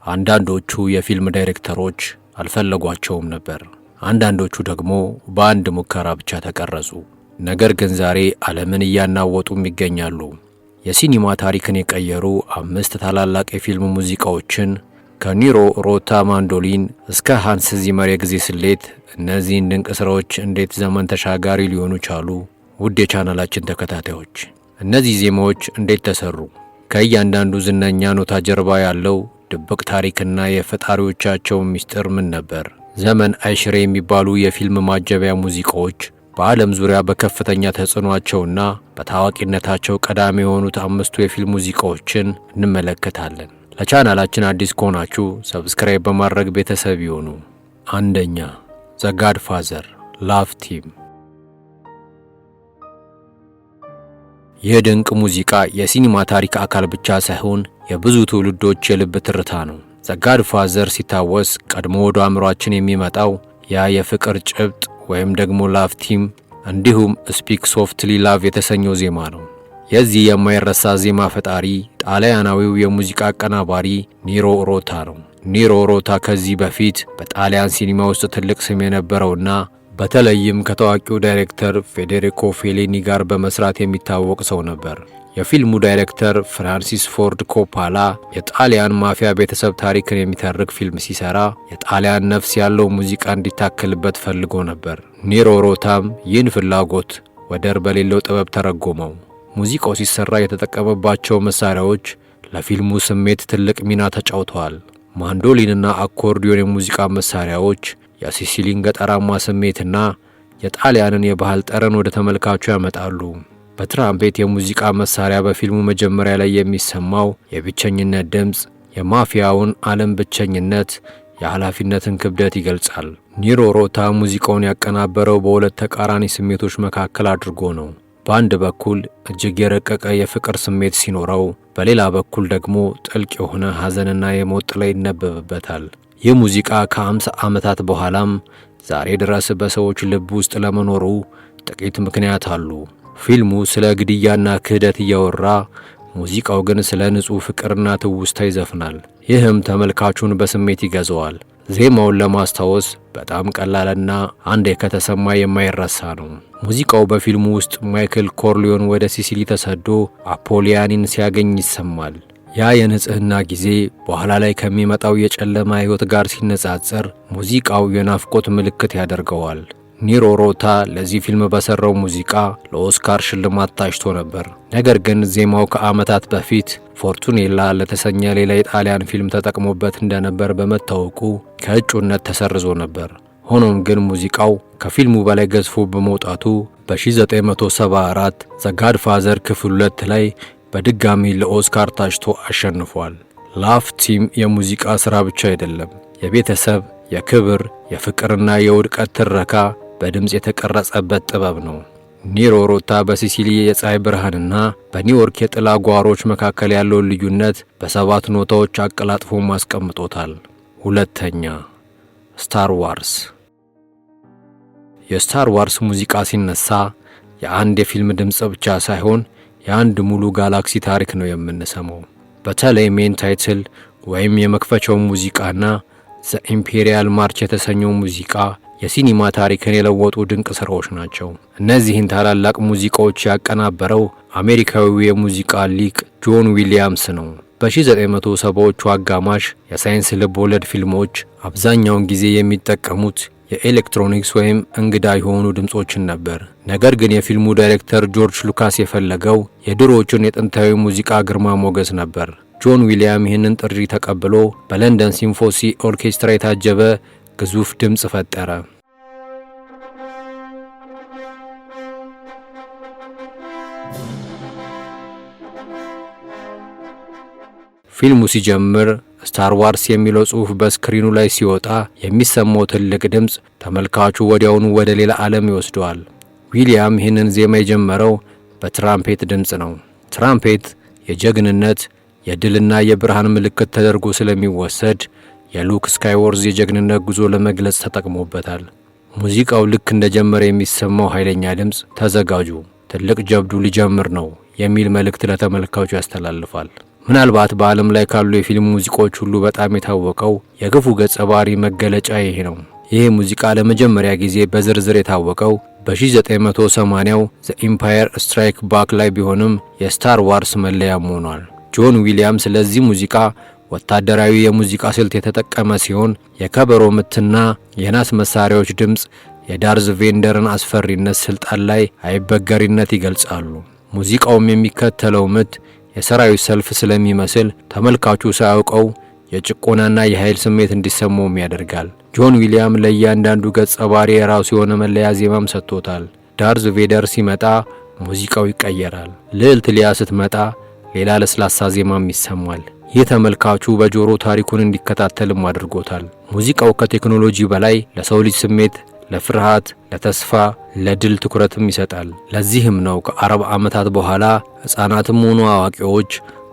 አንዳንዶቹ የፊልም ዳይሬክተሮች አልፈለጓቸውም ነበር። አንዳንዶቹ ደግሞ በአንድ ሙከራ ብቻ ተቀረጹ። ነገር ግን ዛሬ ዓለምን እያናወጡም ይገኛሉ። የሲኒማ ታሪክን የቀየሩ 5 ታላላቅ የፊልም ሙዚቃዎችን ከኒሮ ሮታ ማንዶሊን እስከ ሃንስ ዚመር የጊዜ ስሌት፣ እነዚህን ድንቅ ሥራዎች እንዴት ዘመን ተሻጋሪ ሊሆኑ ቻሉ? ውድ የቻናላችን ተከታታዮች፣ እነዚህ ዜማዎች እንዴት ተሰሩ? ከእያንዳንዱ ዝነኛ ኖታ ጀርባ ያለው ድብቅ ታሪክና የፈጣሪዎቻቸው ምስጢር ምን ነበር? ዘመን አይሽሬ የሚባሉ የፊልም ማጀቢያ ሙዚቃዎች በዓለም ዙሪያ በከፍተኛ ተጽዕኖአቸውና በታዋቂነታቸው ቀዳሚ የሆኑት 5ቱ የፊልም ሙዚቃዎችን እንመለከታለን። ለቻናላችን አዲስ ከሆናችሁ ሰብስክራይብ በማድረግ ቤተሰብ ይሁኑ። አንደኛ፣ ዘ ጋድፋዘር ላቭ ቲም። ይህ ድንቅ ሙዚቃ የሲኒማ ታሪክ አካል ብቻ ሳይሆን የብዙ ትውልዶች የልብ ትርታ ነው። ዘ ጋድፋዘር ሲታወስ ቀድሞ ወደ አእምሯችን የሚመጣው ያ የፍቅር ጭብጥ ወይም ደግሞ ላቭ ቲም እንዲሁም ስፒክ ሶፍትሊ ላቭ የተሰኘው ዜማ ነው። የዚህ የማይረሳ ዜማ ፈጣሪ ጣሊያናዊው የሙዚቃ አቀናባሪ ኒሮ ሮታ ነው። ኒሮ ሮታ ከዚህ በፊት በጣሊያን ሲኒማ ውስጥ ትልቅ ስም የነበረውና በተለይም ከታዋቂው ዳይሬክተር ፌዴሪኮ ፌሊኒ ጋር በመስራት የሚታወቅ ሰው ነበር። የፊልሙ ዳይሬክተር ፍራንሲስ ፎርድ ኮፓላ የጣሊያን ማፊያ ቤተሰብ ታሪክን የሚተርክ ፊልም ሲሰራ የጣሊያን ነፍስ ያለው ሙዚቃ እንዲታከልበት ፈልጎ ነበር። ኒሮ ሮታም ይህን ፍላጎት ወደር በሌለው ጥበብ ተረጎመው። ሙዚቃው ሲሰራ የተጠቀመባቸው መሳሪያዎች ለፊልሙ ስሜት ትልቅ ሚና ተጫውተዋል። ማንዶሊንና አኮርዲዮን የሙዚቃ መሳሪያዎች የሲሲሊን ገጠራማ ስሜትና የጣሊያንን የባህል ጠረን ወደ ተመልካቹ ያመጣሉ። በትራምፔት የሙዚቃ መሳሪያ በፊልሙ መጀመሪያ ላይ የሚሰማው የብቸኝነት ድምፅ የማፊያውን ዓለም ብቸኝነት፣ የኃላፊነትን ክብደት ይገልጻል። ኒሮ ሮታ ሙዚቃውን ያቀናበረው በሁለት ተቃራኒ ስሜቶች መካከል አድርጎ ነው። በአንድ በኩል እጅግ የረቀቀ የፍቅር ስሜት ሲኖረው፣ በሌላ በኩል ደግሞ ጥልቅ የሆነ ሐዘንና የሞት ጥላ ይነበብበታል። ይህ ሙዚቃ ከ50 ዓመታት በኋላም ዛሬ ድረስ በሰዎች ልብ ውስጥ ለመኖሩ ጥቂት ምክንያት አሉ። ፊልሙ ስለ ግድያና ክህደት እያወራ፣ ሙዚቃው ግን ስለ ንጹሕ ፍቅርና ትውስታ ይዘፍናል። ይህም ተመልካቹን በስሜት ይገዛዋል። ዜማውን ለማስታወስ በጣም ቀላልና አንዴ ከተሰማ የማይረሳ ነው። ሙዚቃው በፊልሙ ውስጥ ማይክል ኮርሊዮን ወደ ሲሲሊ ተሰዶ አፖሊያኒን ሲያገኝ ይሰማል። ያ የንጽህና ጊዜ በኋላ ላይ ከሚመጣው የጨለማ ሕይወት ጋር ሲነጻጸር ሙዚቃው የናፍቆት ምልክት ያደርገዋል። ኒሮ ሮታ ለዚህ ፊልም በሰራው ሙዚቃ ለኦስካር ሽልማት ታጭቶ ነበር። ነገር ግን ዜማው ከዓመታት በፊት ፎርቱኔላ ለተሰኘ ሌላ የጣሊያን ፊልም ተጠቅሞበት እንደነበር በመታወቁ ከእጩነት ተሰርዞ ነበር። ሆኖም ግን ሙዚቃው ከፊልሙ በላይ ገዝፎ በመውጣቱ በ1974 ዘ ጋድፋዘር ክፍል 2 ላይ በድጋሚ ለኦስካር ታጭቶ አሸንፏል። ላቭ ቲም የሙዚቃ ሥራ ብቻ አይደለም፣ የቤተሰብ፣ የክብር፣ የፍቅርና የውድቀት ትረካ በድምፅ የተቀረጸበት ጥበብ ነው። ኒሮ ሮታ በሲሲሊ የፀሐይ ብርሃንና በኒውዮርክ የጥላ ጓሮች መካከል ያለውን ልዩነት በ7 ኖታዎች አቀላጥፎ አስቀምጦታል። ሁለተኛ፣ ስታር ዋርስ። የስታር ዋርስ ሙዚቃ ሲነሳ የአንድ የፊልም ድምፅ ብቻ ሳይሆን የአንድ ሙሉ ጋላክሲ ታሪክ ነው የምንሰማው። በተለይ ሜን ታይትል ወይም የመክፈቻው ሙዚቃና ዘ ኢምፔሪያል ማርች የተሰኘው ሙዚቃ የሲኒማ ታሪክን የለወጡ ድንቅ ሥራዎች ናቸው። እነዚህን ታላላቅ ሙዚቃዎች ያቀናበረው አሜሪካዊው የሙዚቃ ሊቅ ጆን ዊሊያምስ ነው። በ1970ዎቹ አጋማሽ የሳይንስ ልብ ወለድ ፊልሞች አብዛኛውን ጊዜ የሚጠቀሙት የኤሌክትሮኒክስ ወይም እንግዳ የሆኑ ድምጾችን ነበር። ነገር ግን የፊልሙ ዳይሬክተር ጆርጅ ሉካስ የፈለገው የድሮዎቹን የጥንታዊ ሙዚቃ ግርማ ሞገስ ነበር። ጆን ዊሊያም ይህንን ጥሪ ተቀብሎ በለንደን ሲምፎሲ ኦርኬስትራ የታጀበ ግዙፍ ድምፅ ፈጠረ። ፊልሙ ሲጀምር ስታር ዋርስ የሚለው ጽሑፍ በስክሪኑ ላይ ሲወጣ የሚሰማው ትልቅ ድምፅ ተመልካቹ ወዲያውኑ ወደ ሌላ ዓለም ይወስደዋል። ዊሊያም ይህንን ዜማ የጀመረው በትራምፔት ድምፅ ነው። ትራምፔት የጀግንነት፣ የድልና የብርሃን ምልክት ተደርጎ ስለሚወሰድ የሉክ ስካይወርዝ የጀግንነት ጉዞ ለመግለጽ ተጠቅሞበታል። ሙዚቃው ልክ እንደጀመረ የሚሰማው ኃይለኛ ድምፅ ተዘጋጁ፣ ትልቅ ጀብዱ ሊጀምር ነው የሚል መልእክት ለተመልካቹ ያስተላልፋል። ምናልባት በዓለም ላይ ካሉ የፊልም ሙዚቃዎች ሁሉ በጣም የታወቀው የክፉ ገጸ ባህሪ መገለጫ ይሄ ነው። ይህ ሙዚቃ ለመጀመሪያ ጊዜ በዝርዝር የታወቀው በ1980ው ዘ ኢምፓየር ስትራይክ ባክ ላይ ቢሆንም የስታር ዋርስ መለያም ሆኗል። ጆን ዊሊያምስ ለዚህ ሙዚቃ ወታደራዊ የሙዚቃ ስልት የተጠቀመ ሲሆን የከበሮ ምትና የናስ መሳሪያዎች ድምፅ የዳርዝ ቬንደርን አስፈሪነት፣ ስልጣን ላይ አይበገሪነት ይገልጻሉ። ሙዚቃውም የሚከተለው ምት የሰራዊት ሰልፍ ስለሚመስል ተመልካቹ ሳያውቀው የጭቆናና የኃይል ስሜት እንዲሰማውም ያደርጋል። ጆን ዊሊያም ለእያንዳንዱ ገጸ ባህሪ የራሱ የሆነ መለያ ዜማም ሰጥቶታል። ዳርዝ ቬደር ሲመጣ ሙዚቃው ይቀየራል። ልዕልት ሊያ ስትመጣ ሌላ ለስላሳ ዜማም ይሰማል። ይህ ተመልካቹ በጆሮ ታሪኩን እንዲከታተልም አድርጎታል። ሙዚቃው ከቴክኖሎጂ በላይ ለሰው ልጅ ስሜት፣ ለፍርሃት፣ ለተስፋ፣ ለድል ትኩረትም ይሰጣል። ለዚህም ነው ከ40 ዓመታት በኋላ ሕፃናትም ሆኑ አዋቂዎች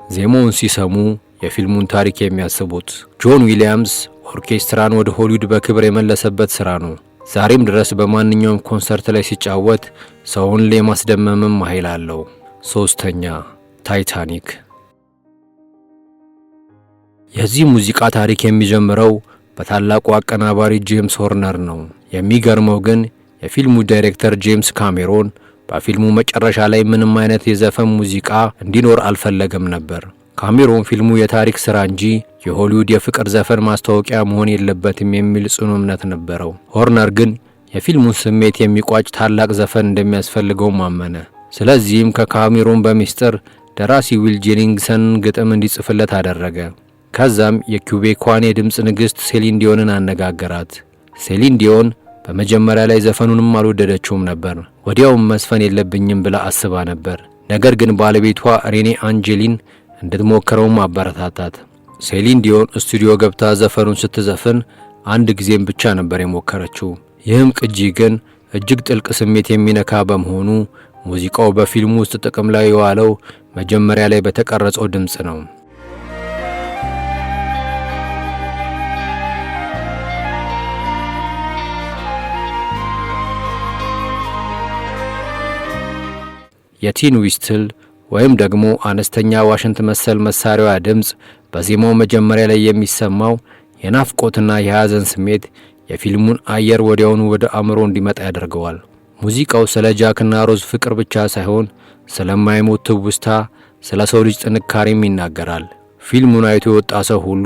ዜማውን ሲሰሙ የፊልሙን ታሪክ የሚያስቡት። ጆን ዊሊያምስ ኦርኬስትራን ወደ ሆሊውድ በክብር የመለሰበት ሥራ ነው። ዛሬም ድረስ በማንኛውም ኮንሰርት ላይ ሲጫወት ሰውን ለማስደመምም ኃይል አለው። ሶስተኛ ታይታኒክ። የዚህ ሙዚቃ ታሪክ የሚጀምረው በታላቁ አቀናባሪ ጄምስ ሆርነር ነው። የሚገርመው ግን የፊልሙ ዳይሬክተር ጄምስ ካሜሮን በፊልሙ መጨረሻ ላይ ምንም አይነት የዘፈን ሙዚቃ እንዲኖር አልፈለገም ነበር። ካሜሮን ፊልሙ የታሪክ ሥራ እንጂ የሆሊውድ የፍቅር ዘፈን ማስታወቂያ መሆን የለበትም የሚል ጽኑ እምነት ነበረው። ሆርነር ግን የፊልሙን ስሜት የሚቋጭ ታላቅ ዘፈን እንደሚያስፈልገው አመነ። ስለዚህም ከካሜሮን በሚስጥር ደራሲ ዊል ጄኒንግሰን ግጥም እንዲጽፍለት አደረገ። ከዛም የኩቤኳን የድምፅ ንግሥት ሴሊን ዲዮንን አነጋገራት። ሴሊን ዲዮን በመጀመሪያ ላይ ዘፈኑንም አልወደደችውም ነበር። ወዲያውም መስፈን የለብኝም ብላ አስባ ነበር። ነገር ግን ባለቤቷ ሬኔ አንጀሊን እንድትሞክረውም አበረታታት። ሴሊን ዲዮን ስቱዲዮ ገብታ ዘፈኑን ስትዘፍን አንድ ጊዜም ብቻ ነበር የሞከረችው። ይህም ቅጂ ግን እጅግ ጥልቅ ስሜት የሚነካ በመሆኑ ሙዚቃው በፊልሙ ውስጥ ጥቅም ላይ የዋለው መጀመሪያ ላይ በተቀረጸው ድምፅ ነው። የቲን ዊስትል ወይም ደግሞ አነስተኛ ዋሽንት መሰል መሳሪያዋ ድምፅ በዜማው መጀመሪያ ላይ የሚሰማው የናፍቆትና የሐዘን ስሜት የፊልሙን አየር ወዲያውኑ ወደ አእምሮ እንዲመጣ ያደርገዋል። ሙዚቃው ስለ ጃክና ሮዝ ፍቅር ብቻ ሳይሆን ስለማይሞት ትውስታ፣ ስለ ሰው ልጅ ጥንካሬም ይናገራል። ፊልሙን አይቶ የወጣ ሰው ሁሉ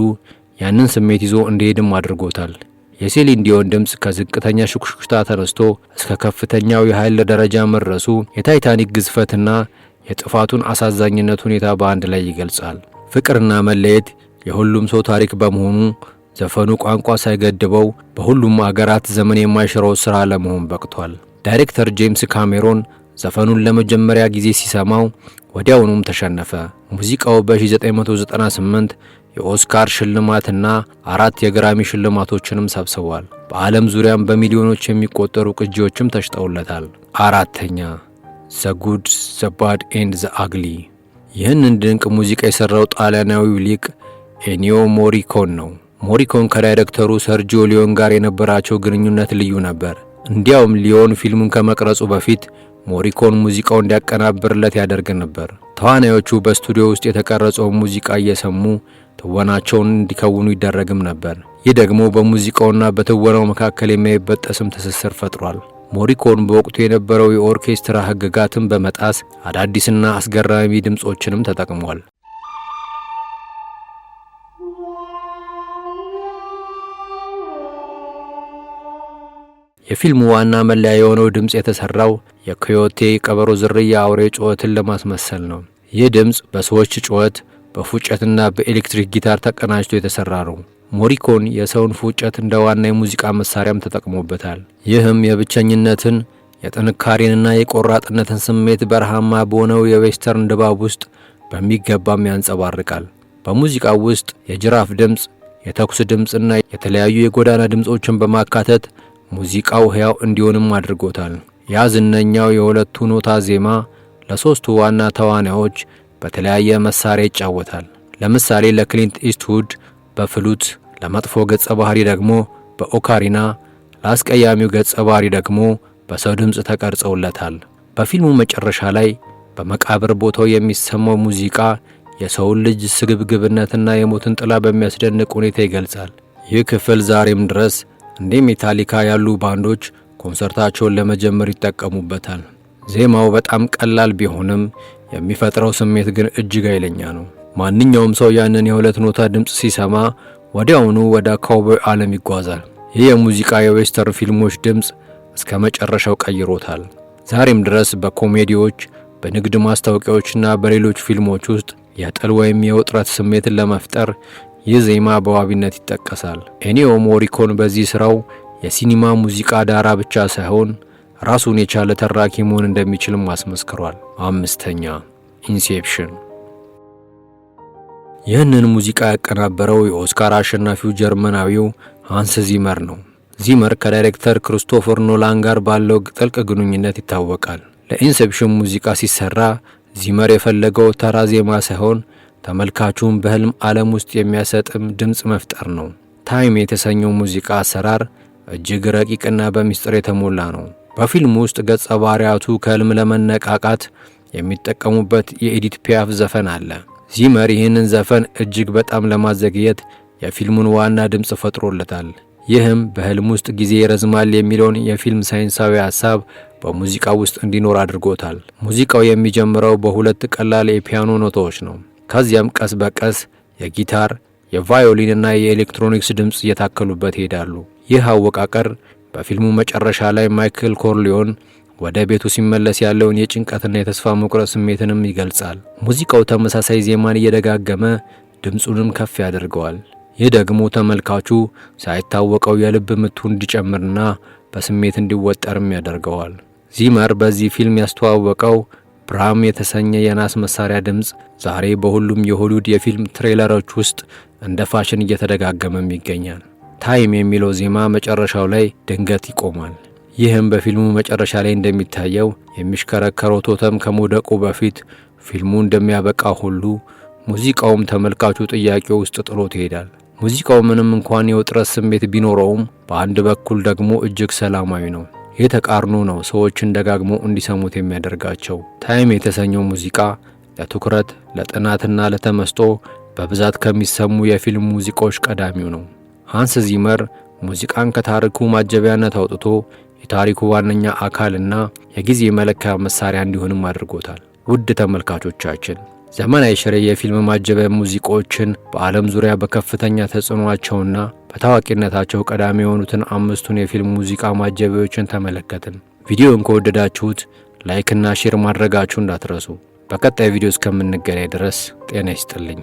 ያንን ስሜት ይዞ እንዲሄድም አድርጎታል። የሴሊን ዲዮን ድምፅ ከዝቅተኛ ሹክሹክታ ተነስቶ እስከ ከፍተኛው የኃይል ደረጃ መድረሱ የታይታኒክ ግዝፈትና የጥፋቱን አሳዛኝነት ሁኔታ በአንድ ላይ ይገልጻል። ፍቅርና መለየት የሁሉም ሰው ታሪክ በመሆኑ ዘፈኑ ቋንቋ ሳይገድበው በሁሉም አገራት ዘመን የማይሽረው ሥራ ለመሆን በቅቷል። ዳይሬክተር ጄምስ ካሜሮን ዘፈኑን ለመጀመሪያ ጊዜ ሲሰማው ወዲያውኑም ተሸነፈ። ሙዚቃው በ1998 የኦስካር ሽልማትና 4 የግራሚ ሽልማቶችንም ሰብስቧል። በዓለም ዙሪያም በሚሊዮኖች የሚቆጠሩ ቅጂዎችም ተሽጠውለታል። አራተኛ ዘ ጉድ ዘ ባድ ኤንድ ዘ አግሊ። ይህንን ድንቅ ሙዚቃ የሠራው ጣሊያናዊው ሊቅ ኤኒዮ ሞሪኮን ነው። ሞሪኮን ከዳይሬክተሩ ሰርጂዮ ሊዮን ጋር የነበራቸው ግንኙነት ልዩ ነበር። እንዲያውም ሊዮን ፊልሙን ከመቅረጹ በፊት ሞሪኮን ሙዚቃው እንዲያቀናብርለት ያደርግ ነበር። ተዋናዮቹ በስቱዲዮ ውስጥ የተቀረጸውን ሙዚቃ እየሰሙ ትወናቸውን እንዲከውኑ ይደረግም ነበር። ይህ ደግሞ በሙዚቃውና በትወናው መካከል የማይበጠስም ትስስር ፈጥሯል። ሞሪኮን በወቅቱ የነበረው የኦርኬስትራ ሕግጋትን በመጣስ አዳዲስና አስገራሚ ድምጾችንም ተጠቅሟል። የፊልሙ ዋና መለያ የሆነው ድምጽ የተሰራው የኮዮቴ ቀበሮ ዝርያ አውሬ ጩኸትን ለማስመሰል ነው። ይህ ድምጽ በሰዎች ጩኸት፣ በፉጨትና በኤሌክትሪክ ጊታር ተቀናጅቶ የተሰራ ነው። ሞሪኮን የሰውን ፉጨት እንደ ዋና የሙዚቃ መሳሪያም ተጠቅሞበታል። ይህም የብቸኝነትን፣ የጥንካሬንና የቆራጥነትን ስሜት በረሃማ በሆነው የዌስተርን ድባብ ውስጥ በሚገባም ያንጸባርቃል። በሙዚቃው ውስጥ የጅራፍ ድምጽ፣ የተኩስ ድምጽና የተለያዩ የጎዳና ድምጾችን በማካተት ሙዚቃው ሕያው እንዲሆንም አድርጎታል። ያ ዝነኛው የሁለቱ ኖታ ዜማ ለሶስቱ ዋና ተዋናዮች በተለያየ መሳሪያ ይጫወታል። ለምሳሌ ለክሊንት ኢስትውድ በፍሉት፣ ለመጥፎ ገጸ ባህሪ ደግሞ በኦካሪና፣ ለአስቀያሚው ገጸ ባህሪ ደግሞ በሰው ድምፅ ተቀርጸውለታል። በፊልሙ መጨረሻ ላይ በመቃብር ቦታው የሚሰማው ሙዚቃ የሰውን ልጅ ስግብግብነትና የሞትን ጥላ በሚያስደንቅ ሁኔታ ይገልጻል። ይህ ክፍል ዛሬም ድረስ እንደ ሜታሊካ ያሉ ባንዶች ኮንሰርታቸውን ለመጀመር ይጠቀሙበታል። ዜማው በጣም ቀላል ቢሆንም የሚፈጥረው ስሜት ግን እጅግ ኃይለኛ ነው። ማንኛውም ሰው ያንን የሁለት ኖታ ድምፅ ሲሰማ ወዲያውኑ ወደ ካውቦይ ዓለም ይጓዛል። ይህ የሙዚቃ የዌስተርን ፊልሞች ድምፅ እስከ መጨረሻው ቀይሮታል። ዛሬም ድረስ በኮሜዲዎች፣ በንግድ ማስታወቂያዎችና በሌሎች ፊልሞች ውስጥ የጥል ወይም የውጥረት ስሜትን ለመፍጠር ይህ ዜማ በዋቢነት ይጠቀሳል። ኤኒዮ ሞሪኮን በዚህ ስራው የሲኒማ ሙዚቃ ዳራ ብቻ ሳይሆን ራሱን የቻለ ተራኪ መሆን እንደሚችልም አስመስክሯል። 5ኛ ኢንሴፕሽን። ይህንን ሙዚቃ ያቀናበረው የኦስካር አሸናፊው ጀርመናዊው ሃንስ ዚመር ነው። ዚመር ከዳይሬክተር ክሪስቶፈር ኖላን ጋር ባለው ጥልቅ ግንኙነት ይታወቃል። ለኢንሴፕሽን ሙዚቃ ሲሰራ ዚመር የፈለገው ተራ ዜማ ሳይሆን ተመልካቹን በህልም ዓለም ውስጥ የሚያሰጥም ድምፅ መፍጠር ነው። ታይም የተሰኘው ሙዚቃ አሰራር እጅግ ረቂቅና በሚስጥር የተሞላ ነው። በፊልሙ ውስጥ ገጸ ባህሪያቱ ከህልም ለመነቃቃት የሚጠቀሙበት የኤዲት ፒያፍ ዘፈን አለ። ዚመር ይህንን ዘፈን እጅግ በጣም ለማዘግየት የፊልሙን ዋና ድምፅ ፈጥሮለታል። ይህም በህልም ውስጥ ጊዜ ይረዝማል የሚለውን የፊልም ሳይንሳዊ ሐሳብ በሙዚቃው ውስጥ እንዲኖር አድርጎታል። ሙዚቃው የሚጀምረው በሁለት ቀላል የፒያኖ ኖታዎች ነው። ከዚያም ቀስ በቀስ የጊታር፣ የቫዮሊን እና የኤሌክትሮኒክስ ድምፅ እየታከሉበት ይሄዳሉ። ይህ አወቃቀር በፊልሙ መጨረሻ ላይ ማይክል ኮርሊዮን ወደ ቤቱ ሲመለስ ያለውን የጭንቀትና የተስፋ መቁረጥ ስሜትንም ይገልጻል። ሙዚቃው ተመሳሳይ ዜማን እየደጋገመ ድምፁንም ከፍ ያደርገዋል። ይህ ደግሞ ተመልካቹ ሳይታወቀው የልብ ምቱ እንዲጨምርና በስሜት እንዲወጠርም ያደርገዋል። ዚመር በዚህ ፊልም ያስተዋወቀው ብራም የተሰኘ የናስ መሳሪያ ድምፅ ዛሬ በሁሉም የሆሊውድ የፊልም ትሬለሮች ውስጥ እንደ ፋሽን እየተደጋገመም ይገኛል። ታይም የሚለው ዜማ መጨረሻው ላይ ድንገት ይቆማል። ይህም በፊልሙ መጨረሻ ላይ እንደሚታየው የሚሽከረከረው ቶተም ከመውደቁ በፊት ፊልሙ እንደሚያበቃ ሁሉ ሙዚቃውም ተመልካቹ ጥያቄ ውስጥ ጥሎት ይሄዳል። ሙዚቃው ምንም እንኳን የውጥረት ስሜት ቢኖረውም በአንድ በኩል ደግሞ እጅግ ሰላማዊ ነው። ይህ ተቃርኖ ነው ሰዎችን ደጋግሞ እንዲሰሙት የሚያደርጋቸው። ታይም የተሰኘው ሙዚቃ ለትኩረት፣ ለጥናትና ለተመስጦ በብዛት ከሚሰሙ የፊልም ሙዚቃዎች ቀዳሚው ነው። ሃንስ ዚመር ሙዚቃን ከታሪኩ ማጀቢያነት አውጥቶ የታሪኩ ዋነኛ አካልና የጊዜ መለኪያ መሳሪያ እንዲሆንም አድርጎታል። ውድ ተመልካቾቻችን ዘመናዊ ሽሬ የፊልም ማጀቢያ ሙዚቃዎችን በዓለም ዙሪያ በከፍተኛ ተጽዕኖአቸውና በታዋቂነታቸው ቀዳሚ የሆኑትን 5ቱን የፊልም ሙዚቃ ማጀቢያዎችን ተመለከትን። ቪዲዮውን ከወደዳችሁት ላይክ እና ሼር ማድረጋችሁ እንዳትረሱ። በቀጣይ ቪዲዮ እስከምንገናኝ ድረስ ጤና ይስጥልኝ።